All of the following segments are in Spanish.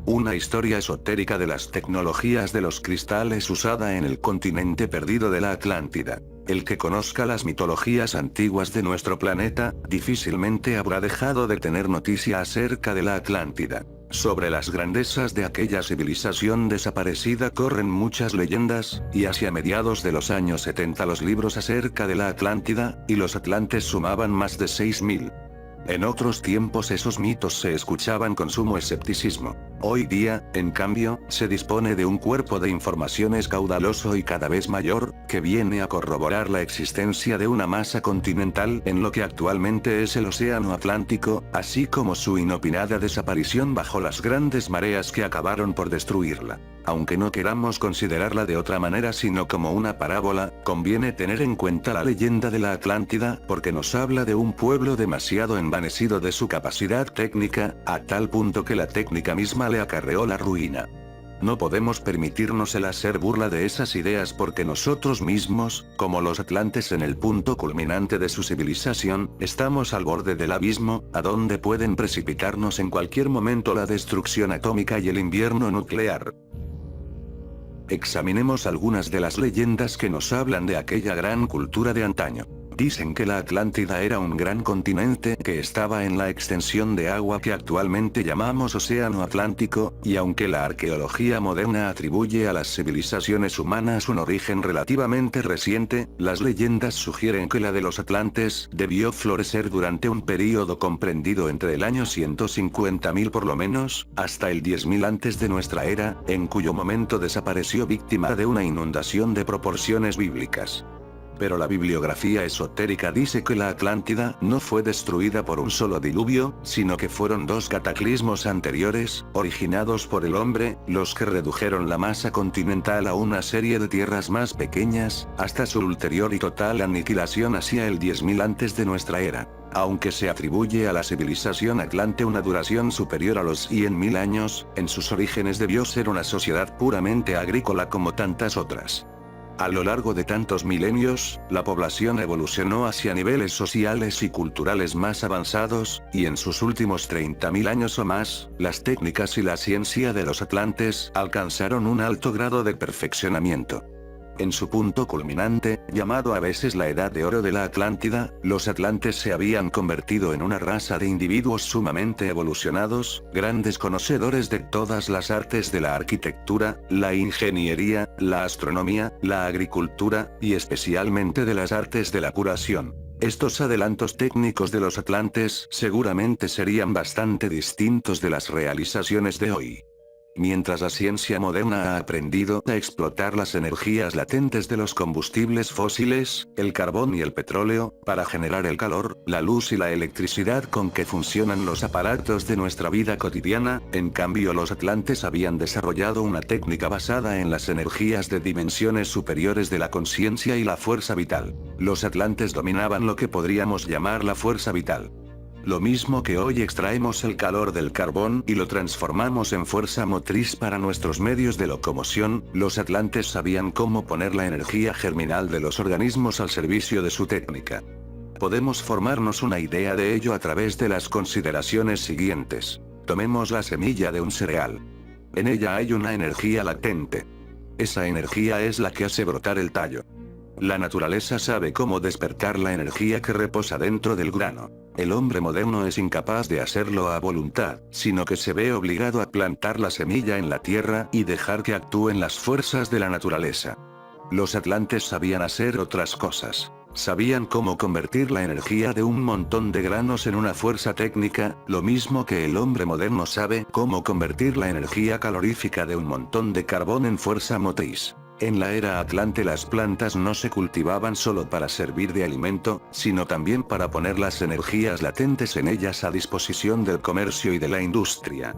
Una historia esotérica de las tecnologías de los cristales usada en el continente perdido de la Atlántida. El que conozca las mitologías antiguas de nuestro planeta, difícilmente habrá dejado de tener noticia acerca de la Atlántida. Sobre las grandezas de aquella civilización desaparecida corren muchas leyendas, y hacia mediados de los años 70 los libros acerca de la Atlántida, y los atlantes sumaban más de 6000. En otros tiempos esos mitos se escuchaban con sumo escepticismo. Hoy día, en cambio, se dispone de un cuerpo de informaciones caudaloso y cada vez mayor, que viene a corroborar la existencia de una masa continental en lo que actualmente es el Océano Atlántico, así como su inopinada desaparición bajo las grandes mareas que acabaron por destruirla. Aunque no queramos considerarla de otra manera sino como una parábola, conviene tener en cuenta la leyenda de la Atlántida porque nos habla de un pueblo demasiado envanecido de su capacidad técnica, a tal punto que la técnica misma le acarreó la ruina. No podemos permitirnos el hacer burla de esas ideas porque nosotros mismos, como los atlantes en el punto culminante de su civilización, estamos al borde del abismo, a donde pueden precipitarnos en cualquier momento la destrucción atómica y el invierno nuclear. Examinemos algunas de las leyendas que nos hablan de aquella gran cultura de antaño. Dicen que la Atlántida era un gran continente que estaba en la extensión de agua que actualmente llamamos Océano Atlántico, y aunque la arqueología moderna atribuye a las civilizaciones humanas un origen relativamente reciente, las leyendas sugieren que la de los atlantes debió florecer durante un período comprendido entre el año 150.000 por lo menos, hasta el 10.000 antes de nuestra era, en cuyo momento desapareció víctima de una inundación de proporciones bíblicas. Pero la bibliografía esotérica dice que la Atlántida no fue destruida por un solo diluvio, sino que fueron dos cataclismos anteriores, originados por el hombre, los que redujeron la masa continental a una serie de tierras más pequeñas, hasta su ulterior y total aniquilación hacia el 10.000 antes de nuestra era. Aunque se atribuye a la civilización atlante una duración superior a los 100.000 años, en sus orígenes debió ser una sociedad puramente agrícola como tantas otras. A lo largo de tantos milenios, la población evolucionó hacia niveles sociales y culturales más avanzados, y en sus últimos 30.000 años o más, las técnicas y la ciencia de los atlantes alcanzaron un alto grado de perfeccionamiento. En su punto culminante, llamado a veces la Edad de Oro de la Atlántida, los atlantes se habían convertido en una raza de individuos sumamente evolucionados, grandes conocedores de todas las artes de la arquitectura, la ingeniería, la astronomía, la agricultura, y especialmente de las artes de la curación. Estos adelantos técnicos de los atlantes seguramente serían bastante distintos de las realizaciones de hoy. Mientras la ciencia moderna ha aprendido a explotar las energías latentes de los combustibles fósiles, el carbón y el petróleo, para generar el calor, la luz y la electricidad con que funcionan los aparatos de nuestra vida cotidiana, en cambio los atlantes habían desarrollado una técnica basada en las energías de dimensiones superiores de la conciencia y la fuerza vital. Los atlantes dominaban lo que podríamos llamar la fuerza vital. Lo mismo que hoy extraemos el calor del carbón y lo transformamos en fuerza motriz para nuestros medios de locomoción, los atlantes sabían cómo poner la energía germinal de los organismos al servicio de su técnica. Podemos formarnos una idea de ello a través de las consideraciones siguientes. Tomemos la semilla de un cereal. En ella hay una energía latente. Esa energía es la que hace brotar el tallo. La naturaleza sabe cómo despertar la energía que reposa dentro del grano. El hombre moderno es incapaz de hacerlo a voluntad, sino que se ve obligado a plantar la semilla en la tierra y dejar que actúen las fuerzas de la naturaleza. Los atlantes sabían hacer otras cosas. Sabían cómo convertir la energía de un montón de granos en una fuerza técnica, lo mismo que el hombre moderno sabe cómo convertir la energía calorífica de un montón de carbón en fuerza motriz. En la era atlante las plantas no se cultivaban solo para servir de alimento, sino también para poner las energías latentes en ellas a disposición del comercio y de la industria.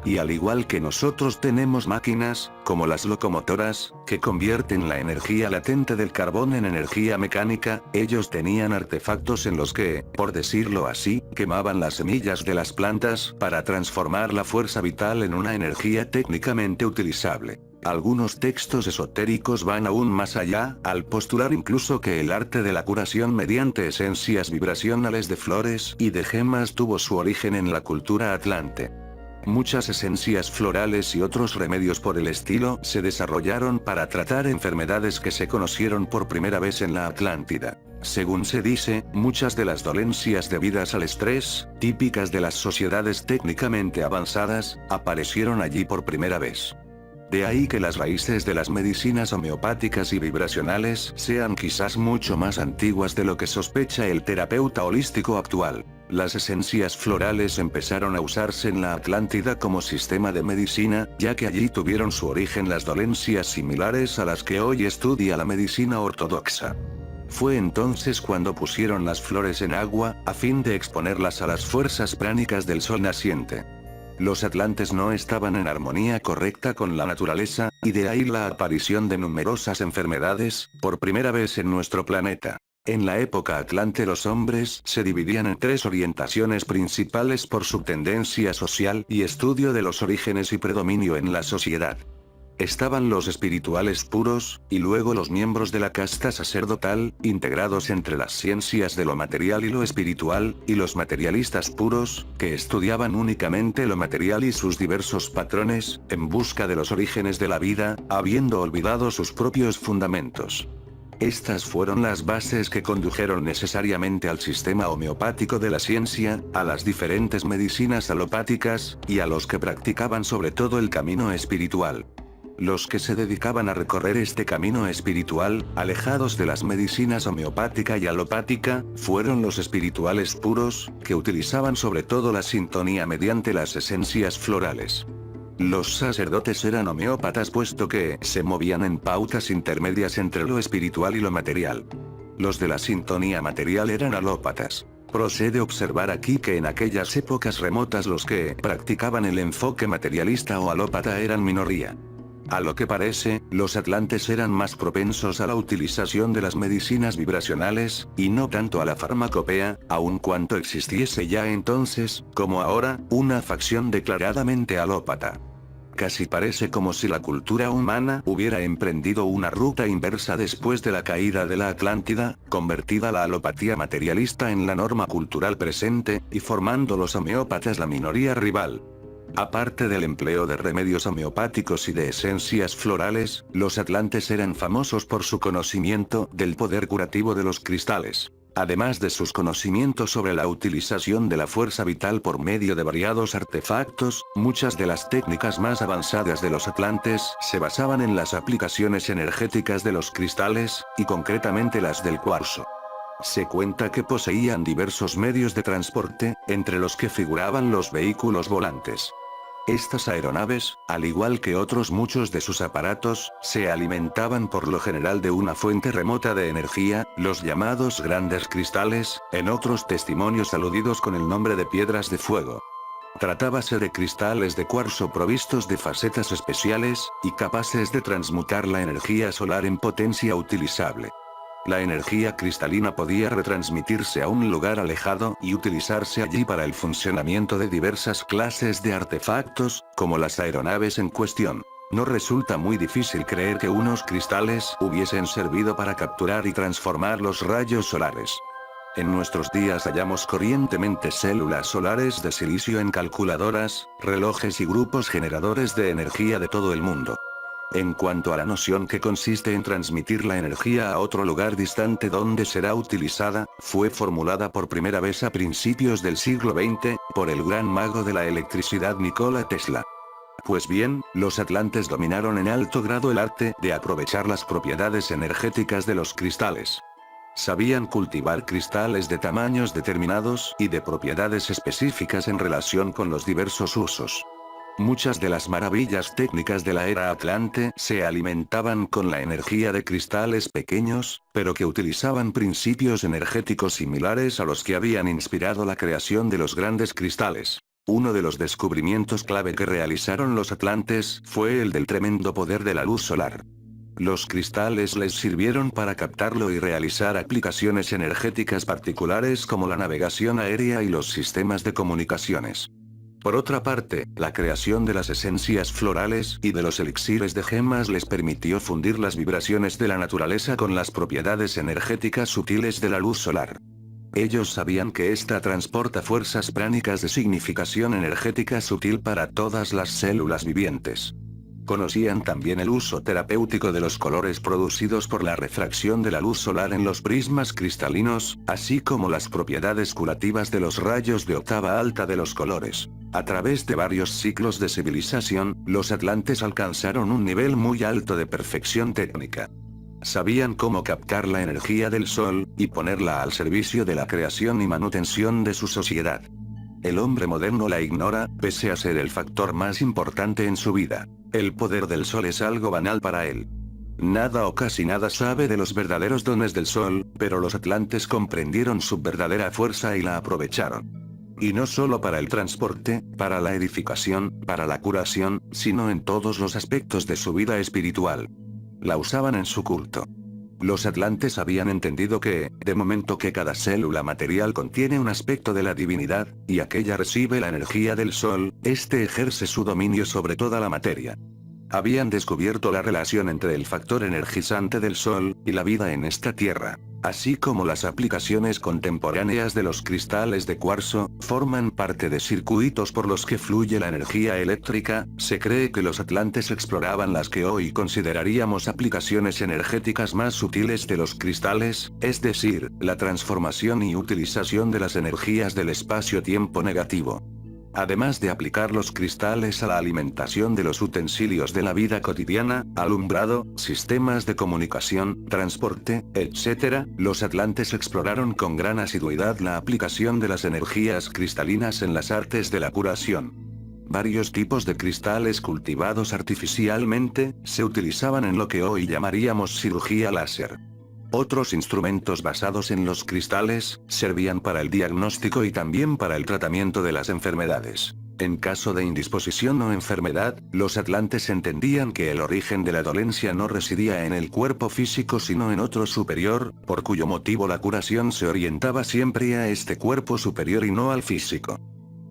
Y al igual que nosotros tenemos máquinas, como las locomotoras, que convierten la energía latente del carbón en energía mecánica, ellos tenían artefactos en los que, por decirlo así, quemaban las semillas de las plantas para transformar la fuerza vital en una energía técnicamente utilizable. Algunos textos esotéricos van aún más allá, al postular incluso que el arte de la curación mediante esencias vibracionales de flores y de gemas tuvo su origen en la cultura atlante. muchas esencias florales y otros remedios por el estilo se desarrollaron para tratar enfermedades que se conocieron por primera vez en la Atlántida. Según se dice, muchas de las dolencias debidas al estrés, típicas de las sociedades técnicamente avanzadas, aparecieron allí por primera vez. De ahí que las raíces de las medicinas homeopáticas y vibracionales sean quizás mucho más antiguas de lo que sospecha el terapeuta holístico actual. Las esencias florales empezaron a usarse en la Atlántida como sistema de medicina, ya que allí tuvieron su origen las dolencias similares a las que hoy estudia la medicina ortodoxa. Fue entonces cuando pusieron las flores en agua, a fin de exponerlas a las fuerzas pránicas del sol naciente. Los atlantes no estaban en armonía correcta con la naturaleza, y de ahí la aparición de numerosas enfermedades, por primera vez en nuestro planeta. En la época atlante los hombres se dividían en tres orientaciones principales por su tendencia social y estudio de los orígenes y predominio en la sociedad. Estaban los espirituales puros, y luego los miembros de la casta sacerdotal, integrados entre las ciencias de lo material y lo espiritual, y los materialistas puros, que estudiaban únicamente lo material y sus diversos patrones, en busca de los orígenes de la vida, habiendo olvidado sus propios fundamentos. Estas fueron las bases que condujeron necesariamente al sistema homeopático de la ciencia, a las diferentes medicinas alopáticas, y a los que practicaban sobre todo el camino espiritual. Los que se dedicaban a recorrer este camino espiritual, alejados de las medicinas homeopática y alopática, fueron los espirituales puros, que utilizaban sobre todo la sintonía mediante las esencias florales. Los sacerdotes eran homeópatas puesto que se movían en pautas intermedias entre lo espiritual y lo material. Los de la sintonía material eran alópatas. Procede observar aquí que en aquellas épocas remotas los que practicaban el enfoque materialista o alópata eran minoría. A lo que parece, los atlantes eran más propensos a la utilización de las medicinas vibracionales, y no tanto a la farmacopea, aun cuanto existiese ya entonces, como ahora, una facción declaradamente alópata. Casi parece como si la cultura humana hubiera emprendido una ruta inversa después de la caída de la Atlántida, convertida la alopatía materialista en la norma cultural presente, y formando los homeópatas la minoría rival. Aparte del empleo de remedios homeopáticos y de esencias florales, los atlantes eran famosos por su conocimiento del poder curativo de los cristales. Además de sus conocimientos sobre la utilización de la fuerza vital por medio de variados artefactos, muchas de las técnicas más avanzadas de los atlantes se basaban en las aplicaciones energéticas de los cristales, y concretamente las del cuarzo. Se cuenta que poseían diversos medios de transporte, entre los que figuraban los vehículos volantes. Estas aeronaves, al igual que otros muchos de sus aparatos, se alimentaban por lo general de una fuente remota de energía, los llamados grandes cristales, en otros testimonios aludidos con el nombre de piedras de fuego. Tratábase de cristales de cuarzo provistos de facetas especiales, y capaces de transmutar la energía solar en potencia utilizable. La energía cristalina podía retransmitirse a un lugar alejado y utilizarse allí para el funcionamiento de diversas clases de artefactos, como las aeronaves en cuestión. No resulta muy difícil creer que unos cristales hubiesen servido para capturar y transformar los rayos solares. En nuestros días hallamos corrientemente células solares de silicio en calculadoras, relojes y grupos generadores de energía de todo el mundo. En cuanto a la noción que consiste en transmitir la energía a otro lugar distante donde será utilizada, fue formulada por primera vez a principios del siglo XX, por el gran mago de la electricidad Nikola Tesla. Pues bien, los atlantes dominaron en alto grado el arte de aprovechar las propiedades energéticas de los cristales. Sabían cultivar cristales de tamaños determinados y de propiedades específicas en relación con los diversos usos. Muchas de las maravillas técnicas de la era Atlante se alimentaban con la energía de cristales pequeños, pero que utilizaban principios energéticos similares a los que habían inspirado la creación de los grandes cristales. Uno de los descubrimientos clave que realizaron los atlantes fue el del tremendo poder de la luz solar. Los cristales les sirvieron para captarlo y realizar aplicaciones energéticas particulares como la navegación aérea y los sistemas de comunicaciones. Por otra parte, la creación de las esencias florales y de los elixires de gemas les permitió fundir las vibraciones de la naturaleza con las propiedades energéticas sutiles de la luz solar. Ellos sabían que esta transporta fuerzas pránicas de significación energética sutil para todas las células vivientes. Conocían también el uso terapéutico de los colores producidos por la refracción de la luz solar en los prismas cristalinos, así como las propiedades curativas de los rayos de octava alta de los colores. A través de varios ciclos de civilización, los atlantes alcanzaron un nivel muy alto de perfección técnica. Sabían cómo captar la energía del sol, y ponerla al servicio de la creación y manutención de su sociedad. El hombre moderno la ignora, pese a ser el factor más importante en su vida. El poder del sol es algo banal para él. Nada o casi nada sabe de los verdaderos dones del sol, pero los atlantes comprendieron su verdadera fuerza y la aprovecharon. Y no solo para el transporte, para la edificación, para la curación, sino en todos los aspectos de su vida espiritual. La usaban en su culto. Los atlantes habían entendido que, de momento que cada célula material contiene un aspecto de la divinidad, y aquella recibe la energía del sol, este ejerce su dominio sobre toda la materia. Habían descubierto la relación entre el factor energizante del sol, y la vida en esta tierra. Así como las aplicaciones contemporáneas de los cristales de cuarzo, forman parte de circuitos por los que fluye la energía eléctrica, se cree que los atlantes exploraban las que hoy consideraríamos aplicaciones energéticas más sutiles de los cristales, es decir, la transformación y utilización de las energías del espacio-tiempo negativo. Además de aplicar los cristales a la alimentación de los utensilios de la vida cotidiana, alumbrado, sistemas de comunicación, transporte, etc., los atlantes exploraron con gran asiduidad la aplicación de las energías cristalinas en las artes de la curación. Varios tipos de cristales cultivados artificialmente, se utilizaban en lo que hoy llamaríamos cirugía láser. Otros instrumentos basados en los cristales, servían para el diagnóstico y también para el tratamiento de las enfermedades. En caso de indisposición o enfermedad, los atlantes entendían que el origen de la dolencia no residía en el cuerpo físico sino en otro superior, por cuyo motivo la curación se orientaba siempre a este cuerpo superior y no al físico.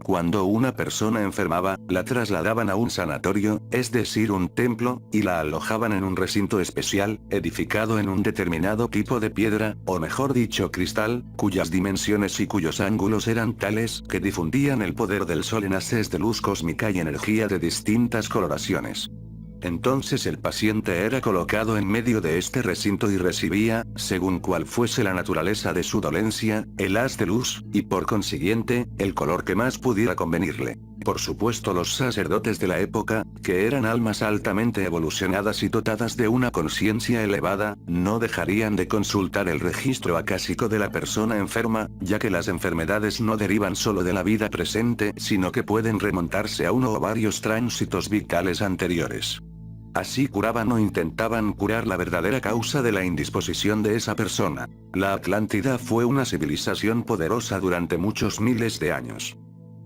Cuando una persona enfermaba, la trasladaban a un sanatorio, es decir un templo, y la alojaban en un recinto especial, edificado en un determinado tipo de piedra, o mejor dicho cristal, cuyas dimensiones y cuyos ángulos eran tales que difundían el poder del sol en haces de luz cósmica y energía de distintas coloraciones. Entonces el paciente era colocado en medio de este recinto y recibía, según cual fuese la naturaleza de su dolencia, el haz de luz, y por consiguiente, el color que más pudiera convenirle. Por supuesto los sacerdotes de la época, que eran almas altamente evolucionadas y dotadas de una conciencia elevada, no dejarían de consultar el registro acásico de la persona enferma, ya que las enfermedades no derivan solo de la vida presente, sino que pueden remontarse a uno o varios tránsitos vitales anteriores. Así curaban o intentaban curar la verdadera causa de la indisposición de esa persona. La Atlántida fue una civilización poderosa durante muchos miles de años.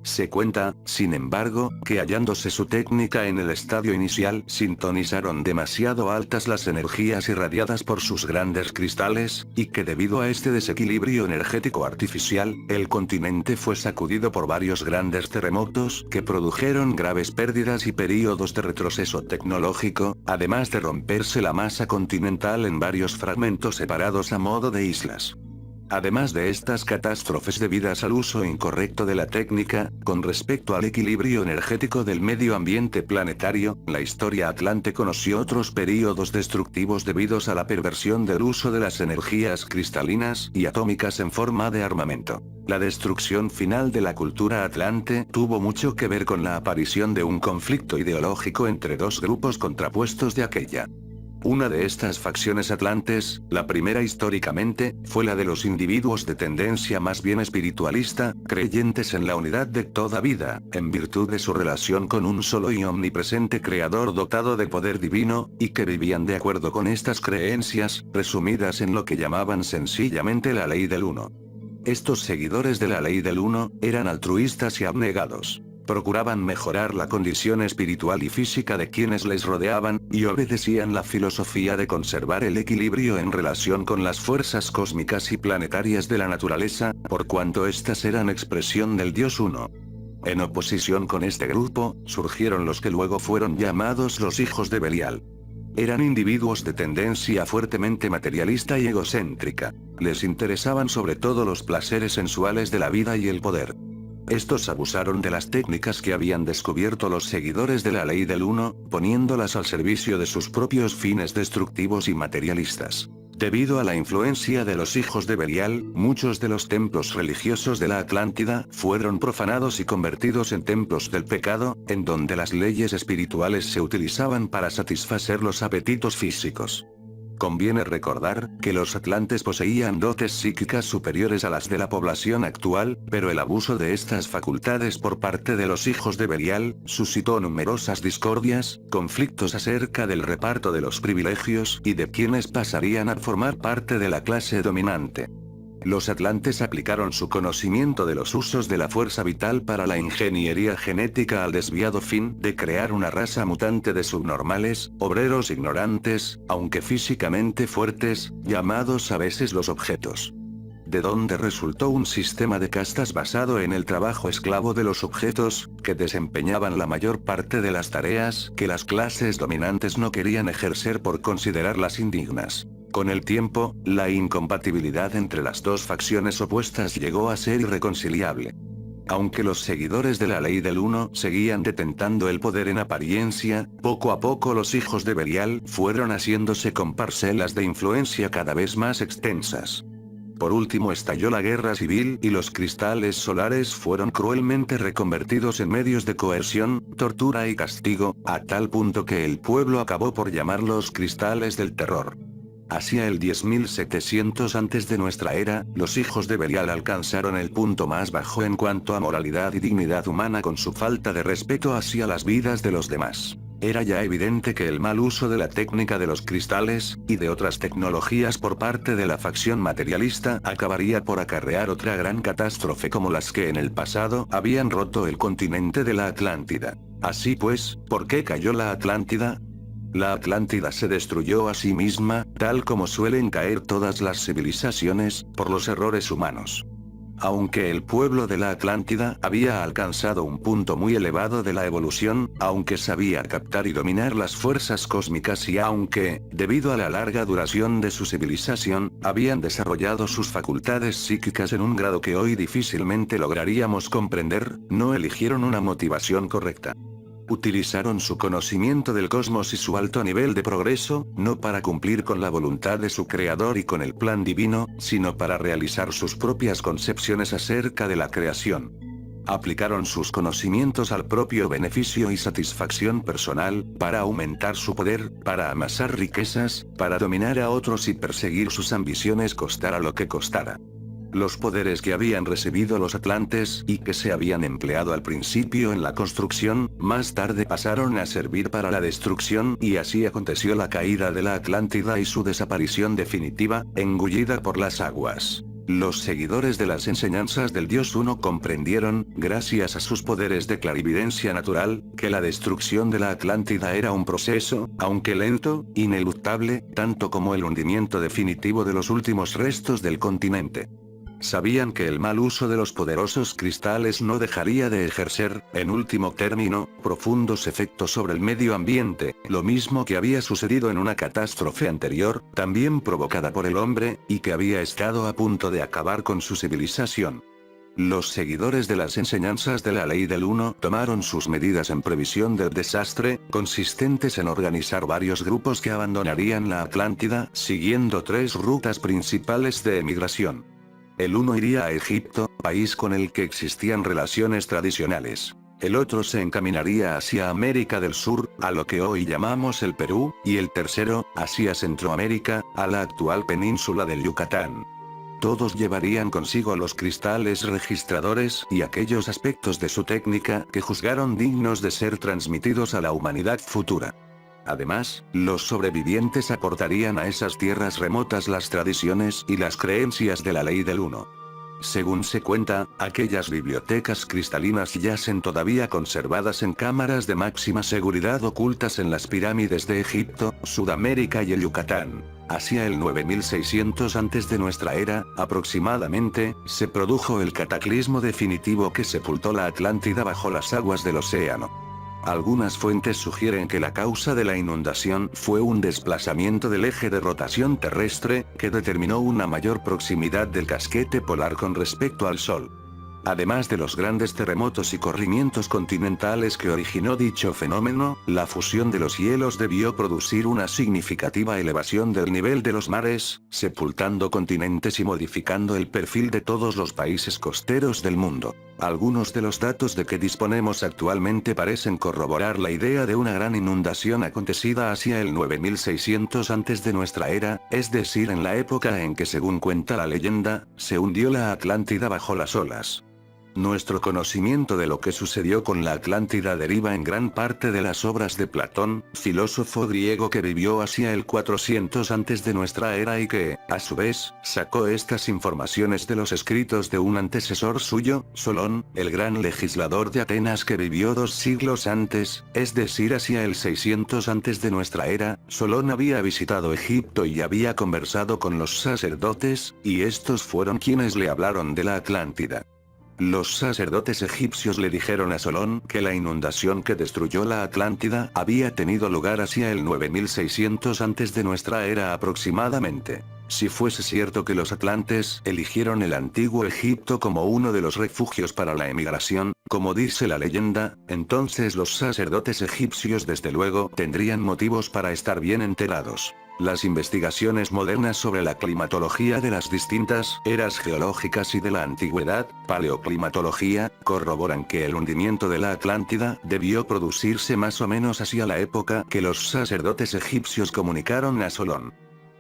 Se cuenta, sin embargo, que hallándose su técnica en el estadio inicial, sintonizaron demasiado altas las energías irradiadas por sus grandes cristales, y que debido a este desequilibrio energético artificial, el continente fue sacudido por varios grandes terremotos que produjeron graves pérdidas y períodos de retroceso tecnológico, además de romperse la masa continental en varios fragmentos separados a modo de islas. Además de estas catástrofes debidas al uso incorrecto de la técnica, con respecto al equilibrio energético del medio ambiente planetario, la historia atlante conoció otros períodos destructivos debidos a la perversión del uso de las energías cristalinas y atómicas en forma de armamento. La destrucción final de la cultura atlante tuvo mucho que ver con la aparición de un conflicto ideológico entre dos grupos contrapuestos de aquella. Una de estas facciones atlantes, la primera históricamente, fue la de los individuos de tendencia más bien espiritualista, creyentes en la unidad de toda vida, en virtud de su relación con un solo y omnipresente creador dotado de poder divino, y que vivían de acuerdo con estas creencias, resumidas en lo que llamaban sencillamente la ley del uno. Estos seguidores de la ley del uno, eran altruistas y abnegados. Procuraban mejorar la condición espiritual y física de quienes les rodeaban, y obedecían la filosofía de conservar el equilibrio en relación con las fuerzas cósmicas y planetarias de la naturaleza, por cuanto éstas eran expresión del Dios Uno. En oposición con este grupo, surgieron los que luego fueron llamados los hijos de Belial. Eran individuos de tendencia fuertemente materialista y egocéntrica. Les interesaban sobre todo los placeres sensuales de la vida y el poder. Estos abusaron de las técnicas que habían descubierto los seguidores de la ley del uno, poniéndolas al servicio de sus propios fines destructivos y materialistas. Debido a la influencia de los hijos de Belial, muchos de los templos religiosos de la Atlántida fueron profanados y convertidos en templos del pecado, en donde las leyes espirituales se utilizaban para satisfacer los apetitos físicos. Conviene recordar que los atlantes poseían dotes psíquicas superiores a las de la población actual, pero el abuso de estas facultades por parte de los hijos de Belial suscitó numerosas discordias, conflictos acerca del reparto de los privilegios y de quienes pasarían a formar parte de la clase dominante. Los atlantes aplicaron su conocimiento de los usos de la fuerza vital para la ingeniería genética al desviado fin de crear una raza mutante de subnormales, obreros ignorantes, aunque físicamente fuertes, llamados a veces los objetos. De donde resultó un sistema de castas basado en el trabajo esclavo de los objetos, que desempeñaban la mayor parte de las tareas que las clases dominantes no querían ejercer por considerarlas indignas. Con el tiempo, la incompatibilidad entre las dos facciones opuestas llegó a ser irreconciliable. Aunque los seguidores de la ley del uno seguían detentando el poder en apariencia, poco a poco los hijos de Belial fueron haciéndose con parcelas de influencia cada vez más extensas. Por último estalló la guerra civil y los cristales solares fueron cruelmente reconvertidos en medios de coerción, tortura y castigo, a tal punto que el pueblo acabó por llamarlos cristales del terror. Hacia el 10.700 antes de nuestra era, los hijos de Belial alcanzaron el punto más bajo en cuanto a moralidad y dignidad humana con su falta de respeto hacia las vidas de los demás. Era ya evidente que el mal uso de la técnica de los cristales, y de otras tecnologías por parte de la facción materialista acabaría por acarrear otra gran catástrofe como las que en el pasado habían roto el continente de la Atlántida. Así pues, ¿por qué cayó la Atlántida? La Atlántida se destruyó a sí misma, tal como suelen caer todas las civilizaciones, por los errores humanos. Aunque el pueblo de la Atlántida había alcanzado un punto muy elevado de la evolución, aunque sabía captar y dominar las fuerzas cósmicas y aunque, debido a la larga duración de su civilización, habían desarrollado sus facultades psíquicas en un grado que hoy difícilmente lograríamos comprender, no eligieron una motivación correcta. Utilizaron su conocimiento del cosmos y su alto nivel de progreso, no para cumplir con la voluntad de su creador y con el plan divino, sino para realizar sus propias concepciones acerca de la creación. Aplicaron sus conocimientos al propio beneficio y satisfacción personal, para aumentar su poder, para amasar riquezas, para dominar a otros y perseguir sus ambiciones costara lo que costara. Los poderes que habían recibido los atlantes y que se habían empleado al principio en la construcción, más tarde pasaron a servir para la destrucción y así aconteció la caída de la Atlántida y su desaparición definitiva, engullida por las aguas. Los seguidores de las enseñanzas del Dios Uno comprendieron, gracias a sus poderes de clarividencia natural, que la destrucción de la Atlántida era un proceso, aunque lento, ineluctable, tanto como el hundimiento definitivo de los últimos restos del continente. Sabían que el mal uso de los poderosos cristales no dejaría de ejercer, en último término, profundos efectos sobre el medio ambiente, lo mismo que había sucedido en una catástrofe anterior, también provocada por el hombre, y que había estado a punto de acabar con su civilización. Los seguidores de las enseñanzas de la ley del uno tomaron sus medidas en previsión del desastre, consistentes en organizar varios grupos que abandonarían la Atlántida, siguiendo tres rutas principales de emigración. El uno iría a Egipto, país con el que existían relaciones tradicionales. El otro se encaminaría hacia América del Sur, a lo que hoy llamamos el Perú, y el tercero, hacia Centroamérica, a la actual península del Yucatán. Todos llevarían consigo los cristales registradores y aquellos aspectos de su técnica que juzgaron dignos de ser transmitidos a la humanidad futura. Además, los sobrevivientes aportarían a esas tierras remotas las tradiciones y las creencias de la ley del uno. Según se cuenta, aquellas bibliotecas cristalinas yacen todavía conservadas en cámaras de máxima seguridad ocultas en las pirámides de Egipto, Sudamérica y el Yucatán. Hacia el 9600 antes de nuestra era, aproximadamente, se produjo el cataclismo definitivo que sepultó la Atlántida bajo las aguas del océano. Algunas fuentes sugieren que la causa de la inundación fue un desplazamiento del eje de rotación terrestre, que determinó una mayor proximidad del casquete polar con respecto al Sol. Además de los grandes terremotos y corrimientos continentales que originó dicho fenómeno, la fusión de los hielos debió producir una significativa elevación del nivel de los mares, sepultando continentes y modificando el perfil de todos los países costeros del mundo. Algunos de los datos de que disponemos actualmente parecen corroborar la idea de una gran inundación acontecida hacia el 9600 antes de nuestra era, es decir, en la época en que, según cuenta la leyenda, se hundió la Atlántida bajo las olas. Nuestro conocimiento de lo que sucedió con la Atlántida deriva en gran parte de las obras de Platón, filósofo griego que vivió hacia el 400 antes de nuestra era y que, a su vez, sacó estas informaciones de los escritos de un antecesor suyo, Solón, el gran legislador de Atenas que vivió 2 siglos antes, es decir, hacia el 600 antes de nuestra era. Solón había visitado Egipto y había conversado con los sacerdotes, y estos fueron quienes le hablaron de la Atlántida. Los sacerdotes egipcios le dijeron a Solón que la inundación que destruyó la Atlántida había tenido lugar hacia el 9600 antes de nuestra era aproximadamente. Si fuese cierto que los atlantes eligieron el antiguo Egipto como uno de los refugios para la emigración, como dice la leyenda, entonces los sacerdotes egipcios desde luego tendrían motivos para estar bien enterados. Las investigaciones modernas sobre la climatología de las distintas eras geológicas y de la antigüedad, paleoclimatología, corroboran que el hundimiento de la Atlántida debió producirse más o menos hacia la época que los sacerdotes egipcios comunicaron a Solón.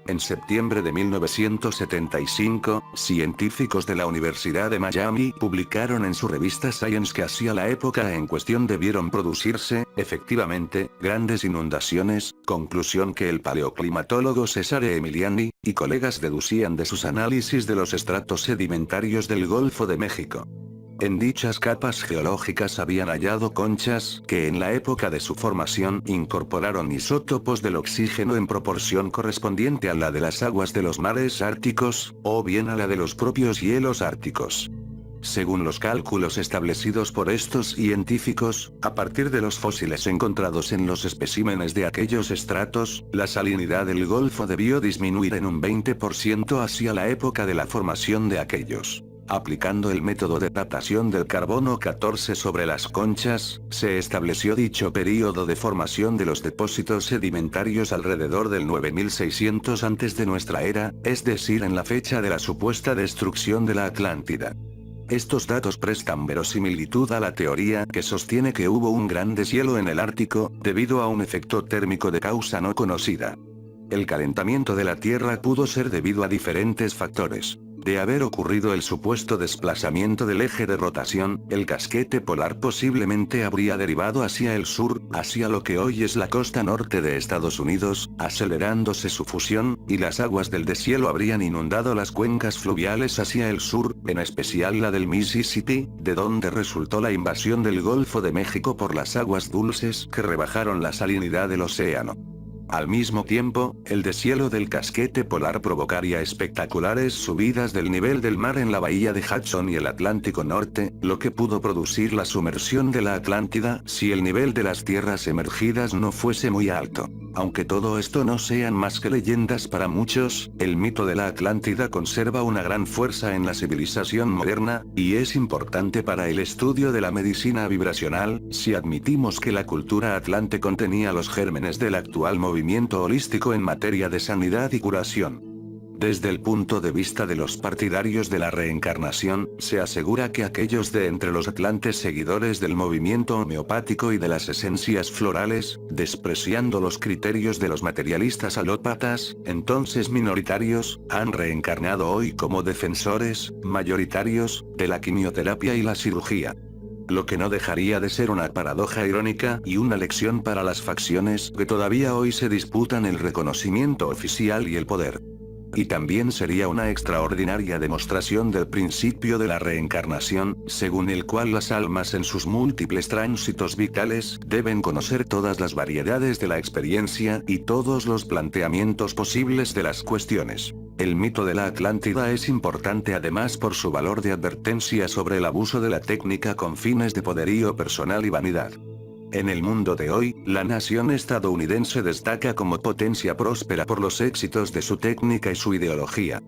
En septiembre de 1975, científicos de la Universidad de Miami publicaron en su revista Science que hacia la época en cuestión debieron producirse, efectivamente, grandes inundaciones, conclusión que el paleoclimatólogo Cesare Emiliani y colegas deducían de sus análisis de los estratos sedimentarios del Golfo de México. En dichas capas geológicas habían hallado conchas que en la época de su formación incorporaron isótopos del oxígeno en proporción correspondiente a la de las aguas de los mares árticos, o bien a la de los propios hielos árticos. Según los cálculos establecidos por estos científicos, a partir de los fósiles encontrados en los especímenes de aquellos estratos, la salinidad del Golfo debió disminuir en un 20% hacia la época de la formación de aquellos. Aplicando el método de datación del carbono 14 sobre las conchas, se estableció dicho período de formación de los depósitos sedimentarios alrededor del 9600 antes de nuestra era, es decir, en la fecha de la supuesta destrucción de la Atlántida. Estos datos prestan verosimilitud a la teoría que sostiene que hubo un gran deshielo en el Ártico, debido a un efecto térmico de causa no conocida. El calentamiento de la Tierra pudo ser debido a diferentes factores. De haber ocurrido el supuesto desplazamiento del eje de rotación, el casquete polar posiblemente habría derivado hacia el sur, hacia lo que hoy es la costa norte de Estados Unidos, acelerándose su fusión, y las aguas del deshielo habrían inundado las cuencas fluviales hacia el sur, en especial la del Mississippi, de donde resultó la invasión del Golfo de México por las aguas dulces que rebajaron la salinidad del océano. Al mismo tiempo, el deshielo del casquete polar provocaría espectaculares subidas del nivel del mar en la bahía de Hudson y el Atlántico Norte, lo que pudo producir la sumersión de la Atlántida si el nivel de las tierras emergidas no fuese muy alto. Aunque todo esto no sean más que leyendas para muchos, el mito de la Atlántida conserva una gran fuerza en la civilización moderna, y es importante para el estudio de la medicina vibracional, si admitimos que la cultura atlante contenía los gérmenes del actual movimiento holístico en materia de sanidad y curación. Desde el punto de vista de los partidarios de la reencarnación, se asegura que aquellos de entre los atlantes seguidores del movimiento homeopático y de las esencias florales, despreciando los criterios de los materialistas alópatas, entonces minoritarios, han reencarnado hoy como defensores, mayoritarios, de la quimioterapia y la cirugía. Lo que no dejaría de ser una paradoja irónica y una lección para las facciones que todavía hoy se disputan el reconocimiento oficial y el poder. Y también sería una extraordinaria demostración del principio de la reencarnación, según el cual las almas en sus múltiples tránsitos vitales deben conocer todas las variedades de la experiencia y todos los planteamientos posibles de las cuestiones. El mito de la Atlántida es importante además por su valor de advertencia sobre el abuso de la técnica con fines de poderío personal y vanidad. En el mundo de hoy, la nación estadounidense destaca como potencia próspera por los éxitos de su técnica y su ideología.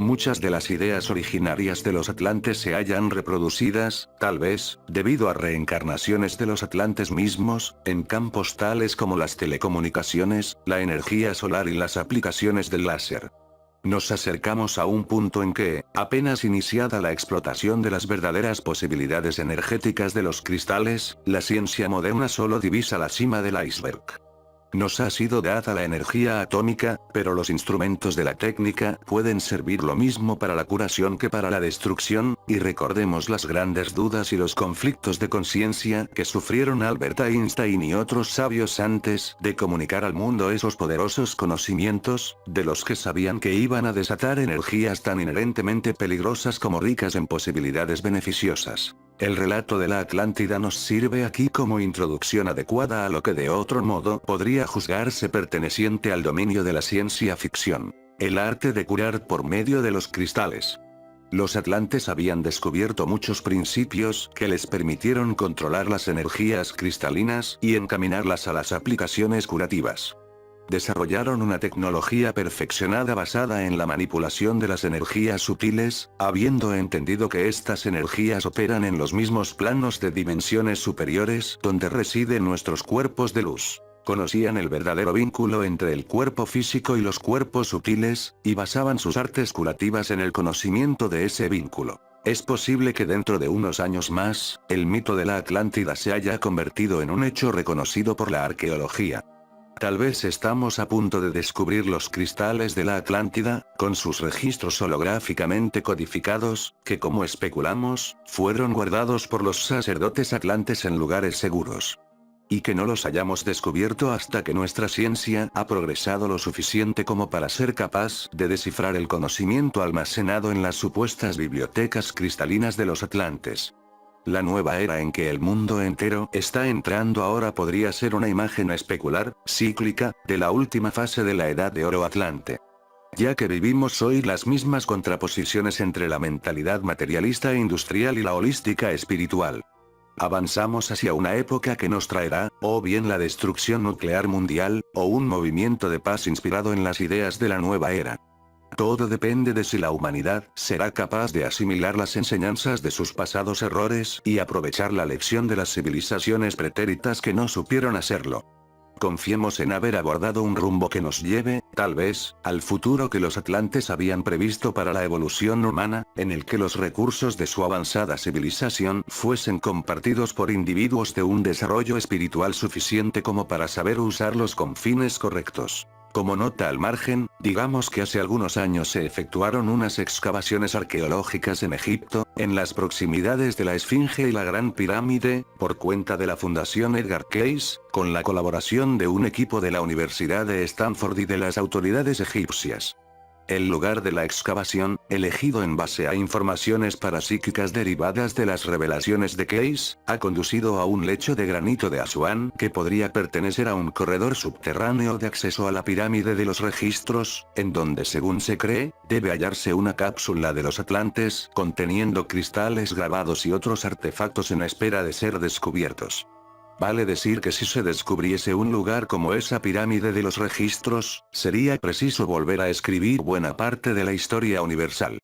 Muchas de las ideas originarias de los atlantes se hallan reproducidas, tal vez, debido a reencarnaciones de los atlantes mismos, en campos tales como las telecomunicaciones, la energía solar y las aplicaciones del láser. Nos acercamos a un punto en que, apenas iniciada la explotación de las verdaderas posibilidades energéticas de los cristales, la ciencia moderna solo divisa la cima del iceberg. Nos ha sido dada la energía atómica, pero los instrumentos de la técnica pueden servir lo mismo para la curación que para la destrucción, y recordemos las grandes dudas y los conflictos de conciencia que sufrieron Albert Einstein y otros sabios antes de comunicar al mundo esos poderosos conocimientos, de los que sabían que iban a desatar energías tan inherentemente peligrosas como ricas en posibilidades beneficiosas. El relato de la Atlántida nos sirve aquí como introducción adecuada a lo que de otro modo podría juzgarse perteneciente al dominio de la ciencia ficción: el arte de curar por medio de los cristales. Los atlantes habían descubierto muchos principios que les permitieron controlar las energías cristalinas y encaminarlas a las aplicaciones curativas. Desarrollaron una tecnología perfeccionada basada en la manipulación de las energías sutiles, habiendo entendido que estas energías operan en los mismos planos de dimensiones superiores donde residen nuestros cuerpos de luz. Conocían el verdadero vínculo entre el cuerpo físico y los cuerpos sutiles, y basaban sus artes curativas en el conocimiento de ese vínculo. Es posible que dentro de unos años más, el mito de la Atlántida se haya convertido en un hecho reconocido por la arqueología. Tal vez estamos a punto de descubrir los cristales de la Atlántida, con sus registros holográficamente codificados, que como especulamos, fueron guardados por los sacerdotes atlantes en lugares seguros. Y que no los hayamos descubierto hasta que nuestra ciencia ha progresado lo suficiente como para ser capaz de descifrar el conocimiento almacenado en las supuestas bibliotecas cristalinas de los atlantes. La nueva era en que el mundo entero está entrando ahora podría ser una imagen especular, cíclica, de la última fase de la Edad de Oro Atlante. Ya que vivimos hoy las mismas contraposiciones entre la mentalidad materialista e industrial y la holística espiritual. Avanzamos hacia una época que nos traerá, o bien la destrucción nuclear mundial, o un movimiento de paz inspirado en las ideas de la nueva era. Todo depende de si la humanidad será capaz de asimilar las enseñanzas de sus pasados errores y aprovechar la lección de las civilizaciones pretéritas que no supieron hacerlo. Confiemos en haber abordado un rumbo que nos lleve, tal vez, al futuro que los atlantes habían previsto para la evolución humana, en el que los recursos de su avanzada civilización fuesen compartidos por individuos de un desarrollo espiritual suficiente como para saber usarlos con fines correctos. Como nota al margen, digamos que hace algunos años se efectuaron unas excavaciones arqueológicas en Egipto, en las proximidades de la Esfinge y la Gran Pirámide, por cuenta de la Fundación Edgar Cayce, con la colaboración de un equipo de la Universidad de Stanford y de las autoridades egipcias. El lugar de la excavación, elegido en base a informaciones parapsíquicas derivadas de las revelaciones de Cayce, ha conducido a un lecho de granito de Asuán que podría pertenecer a un corredor subterráneo de acceso a la pirámide de los registros, en donde según se cree, debe hallarse una cápsula de los atlantes conteniendo cristales grabados y otros artefactos en espera de ser descubiertos. Vale decir que si se descubriese un lugar como esa pirámide de los registros, sería preciso volver a escribir buena parte de la historia universal.